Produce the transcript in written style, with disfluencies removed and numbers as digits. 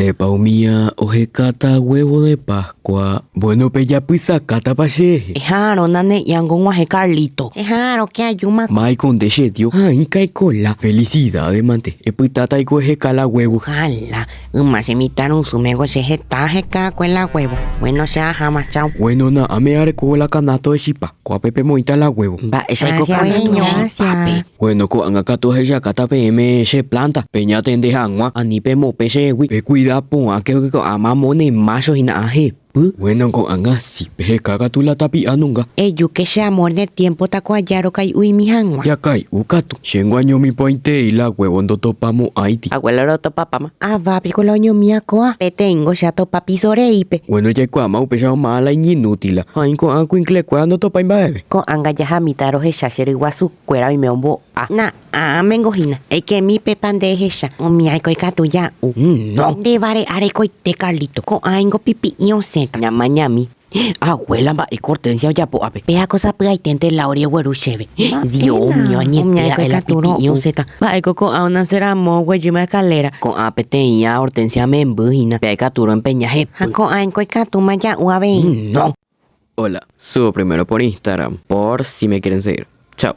Epa umía, ojecata huevo de Pascua. Bueno, ya pues sacata pache. Ejaro, nane, yangon Carlito. Ejaro, que ayuma. Mai con desetio. Ay, cola. Felicidades, mante. Epitata y cala huevo. Jala, más imitaron su mego se jetaje cacuela huevo. Bueno, sea jamás chao. Bueno, na, ame areco la canato de chipa. Coa pepe moita la huevo. Va, esa es Gracias. Bueno, co angacato ya cata PM se planta. Peña tende hangua. Anipe mo pese wi. Pe cuida pon a que amamone macho y na aje. Bueno, con anga si peje caga tu la tapi anunga. Ello que se amor de tiempo tacuayaro kai ui mi hangua. Ya kai, ukato. Shenguaño mi pointe y la huevo ndo topamo aiti. Abuelo lo topa pama. Ah, va, picoloño mía coa. Petengo ya topa pisore ipe. Bueno, ya cuama upesa mala inútila. Ay, con ancuincle cuando topa imbaebe. Con anga ya jamitaro he shashero iguasu cuera y me ombo. Na, mengojina. Es que mi pepan de hesha. O mi aiko ya. No. De vare areco y te Carlito. Con aingo pipi y on senta. Ñama ñami. Abuela va y cortencia ya po ape. Pea cosa pega y tente la orie güeru cheve. Dios mío, ni pea el pipi y on senta. Va y coco a una cera mo güeyima escalera. Con apete y a hortensia me embujina. Pea caturo en peñaje. Con aingo y catuma ya uabe. No. Hola, subo primero por Instagram. Por si me quieren seguir. Chao.